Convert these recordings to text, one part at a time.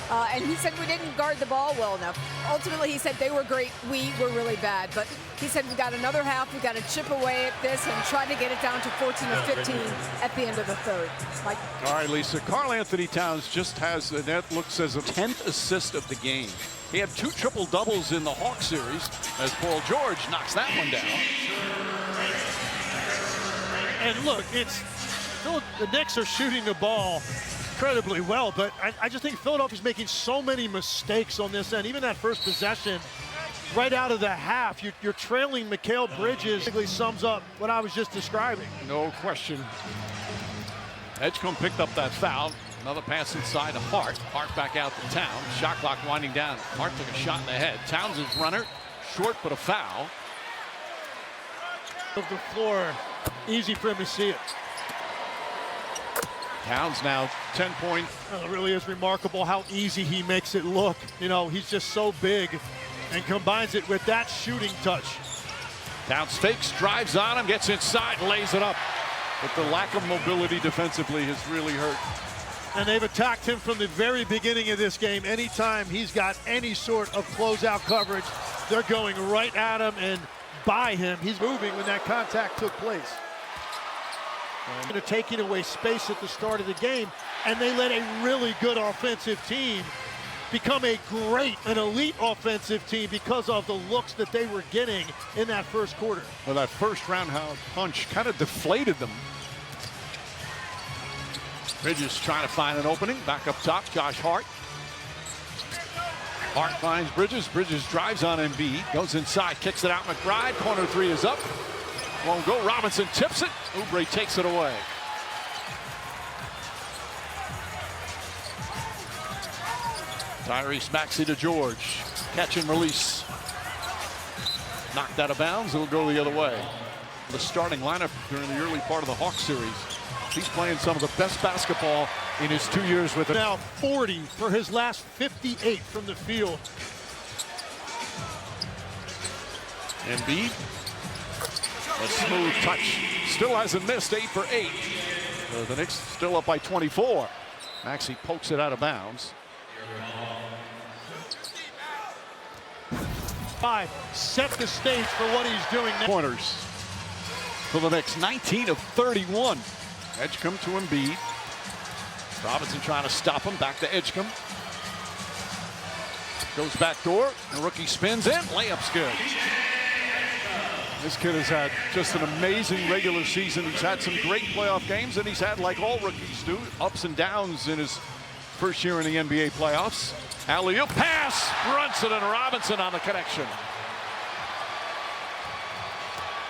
And he said we didn't guard the ball well enough. Ultimately, he said they were great, we were really bad. But he said we got another half, we got to chip away at this and try to get it down to 14 or 15 at the end of the third. Mike. All right, Lisa, Karl Anthony Towns just has, that looks as a 10th assist of the game. He had 2 triple-doubles in the Hawks series as Paul George knocks that one down. And look, the Knicks are shooting the ball incredibly well, but I just think Philadelphia's making so many mistakes on this end. Even that first possession, right out of the half, you're trailing Mikal Bridges. Basically sums up what I was just describing. No question. Edgecombe picked up that foul. Another pass inside to Hart. Hart back out to Towns. Shot clock winding down. Hart took a shot in the head. Towns' runner, short but a foul. Of the floor, easy for him to see it. Towns now 10 point. Well, it really is remarkable how easy he makes it look. You know, he's just so big and combines it with that shooting touch. Towns fakes, drives on him, gets inside, lays it up. But the lack of mobility defensively has really hurt. And they've attacked him from the very beginning of this game. Anytime he's got any sort of closeout coverage, they're going right at him and by him. He's moving when that contact took place. They're taking away space at the start of the game, and they let a really good offensive team become an elite offensive team because of the looks that they were getting in that first quarter. Well, that first roundhouse punch kind of deflated them. Bridges trying to find an opening. Back up top, Josh Hart. Hart finds Bridges. Bridges drives on Embiid. Goes inside, kicks it out. McBride. Corner 3 is up. Won't go. Robinson tips it. Oubre takes it away. Tyrese Maxey to George. Catch and release. Knocked out of bounds. It'll go the other way. The starting lineup during the early part of the Hawks series. He's playing some of the best basketball in his 2 years with it. Now 40 for his last 58 from the field. Embiid. A smooth touch. Still hasn't missed. 8 for 8. The Knicks still up by 24. Maxey pokes it out of bounds. 5 set the stage for what he's doing now. Corners for the Knicks. 19 of 31. Edgecombe to Embiid. Robinson trying to stop him. Back to Edgecombe. Goes back door. The rookie spins in. Layup's good. This kid has had just an amazing regular season. He's had some great playoff games, and he's had, like all rookies do, ups and downs in his first year in the NBA playoffs. Alley-oop pass. Brunson and Robinson on the connection.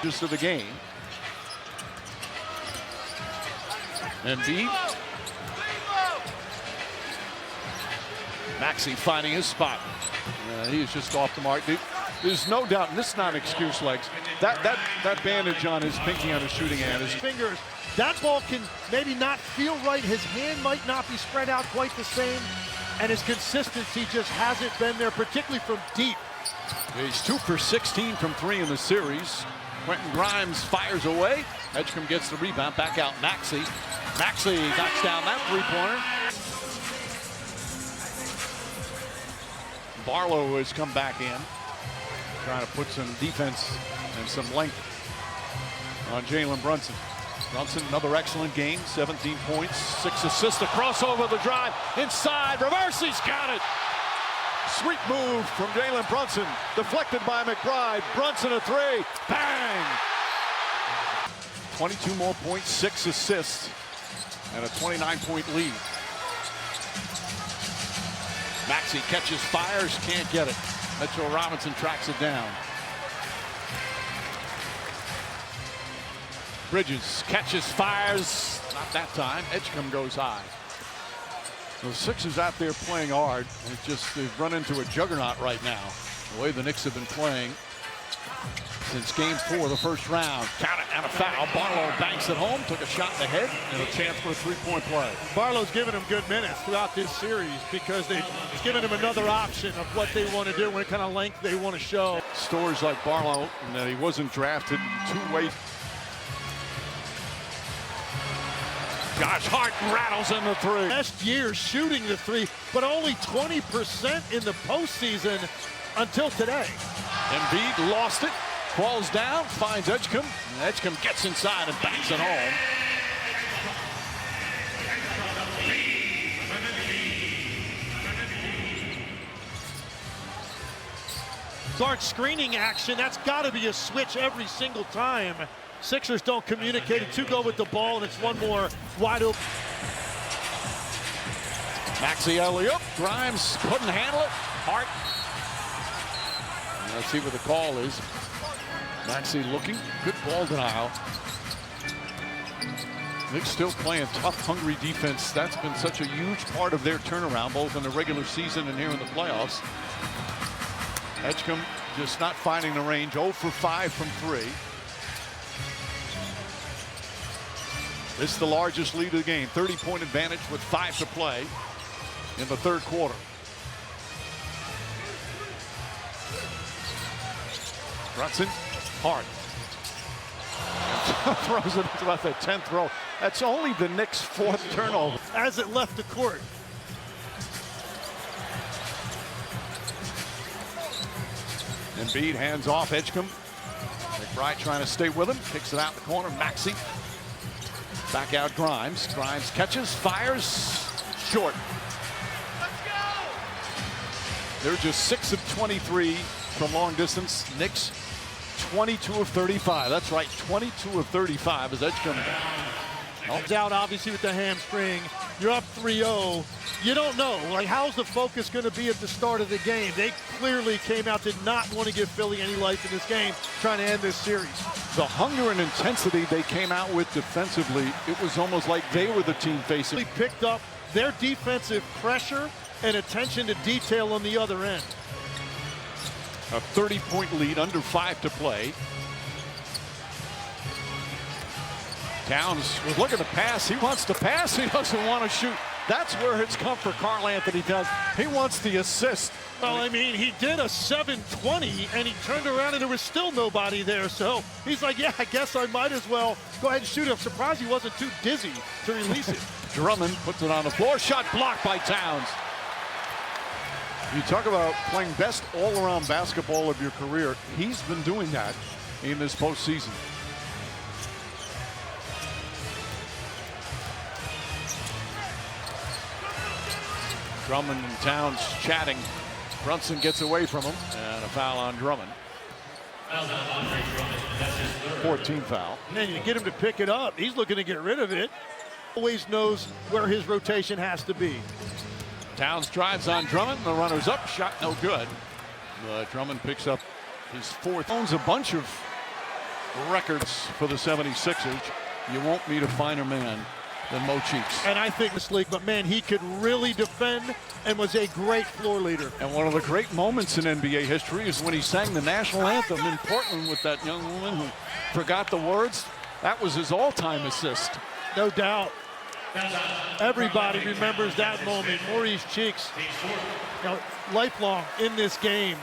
Just of the game. Embiid. Maxey finding his spot. He's just off the mark. There's no doubt, and this is not an excuse, Legs. That bandage on his pinky on his shooting hand. His fingers. That ball can maybe not feel right. His hand might not be spread out quite the same. And his consistency just hasn't been there, particularly from deep. He's 2 for 16 from 3 in the series. Quentin Grimes fires away. Edgecombe gets the rebound. Back out Maxey. Maxey knocks down that three-pointer. Barlow has come back in, trying to put some defense and some length on Jalen Brunson. Brunson, another excellent game. 17 points, 6 assists. A crossover, the drive inside. Reverse, he's got it. Sweet move from Jalen Brunson. Deflected by McBride. Brunson a 3. Bang! 22 more points, 6 assists, and a 29-point lead. Maxey catches, fires, can't get it. Mitchell Robinson tracks it down. Bridges catches, fires, not that time. Edgecombe goes high. The Sixers out there playing hard. They've run into a juggernaut right now. The way the Knicks have been playing since game 4 of the first round. Count it and a foul. Barlow banks it home, took a shot in the head, and a chance for a three-point play. Barlow's given him good minutes throughout this series because it's given him another option of what they want to do, what kind of length they want to show. Stories like Barlow, and that he wasn't drafted two-way. Gosh, Hart rattles in the three. Last year shooting the three, but only 20% in the postseason until today. Embiid lost it, falls down, finds Edgecombe. Edgecombe gets inside and backs it home. Guard screening action, that's got to be a switch every single time. Sixers don't communicate it. Two go with the ball, and it's one more wide open. Maxey alley-oop. Grimes couldn't handle it. Hart. Let's see what the call is. Maxey looking. Good ball denial. Knicks still playing tough, hungry defense. That's been such a huge part of their turnaround, both in the regular season and here in the playoffs. Edgecombe just not finding the range. 0 for 5 from 3. This is the largest lead of the game. 30-point advantage with 5 to play in the third quarter. Brunson, Hart. Throws it into about the 10th row. That's only the Knicks' 4th turnover. As it left the court. Embiid hands off Edgecombe. McBride trying to stay with him. Kicks it out in the corner. Maxey. Back out Grimes. Grimes catches, fires, short. They're just 6 of 23 from long distance. Knicks 22 of 35. That's right, 22 of 35 as Edgecombe. Helps out obviously with the hamstring. You're up 3-0. You don't know, like, how's the focus going to be at the start of the game? They clearly came out, did not want to give Philly any life in this game, trying to end this series. The hunger and intensity they came out with defensively, it was almost like they were the team facing. They picked up their defensive pressure and attention to detail on the other end. A 30-point lead, under 5 to play. Towns was looking to pass. He wants to pass. He doesn't want to shoot. That's where it's come for Karl Anthony Towns. He wants the assist. Well, I mean, he did a 720, and he turned around, and there was still nobody there. So he's like, yeah, I guess I might as well go ahead and shoot it. I'm surprised he wasn't too dizzy to release it. Drummond puts it on the floor. Shot blocked by Towns. You talk about playing best all-around basketball of your career. He's been doing that in this postseason. Drummond and Towns chatting. Brunson gets away from him, and a foul on Drummond. 14th foul. And you get him to pick it up. He's looking to get rid of it. Always knows where his rotation has to be. Towns drives on Drummond. The runner's up. Shot no good. Drummond picks up his 4th. Owns a bunch of records for the 76ers. You won't meet a finer man than Mo Cheeks. And I think this league, but man, he could really defend and was a great floor leader. And one of the great moments in NBA history is when he sang the national anthem in Portland with that young woman who forgot the words. That was his all-time assist. No doubt. Everybody remembers that moment. Maurice Cheeks, lifelong in this game.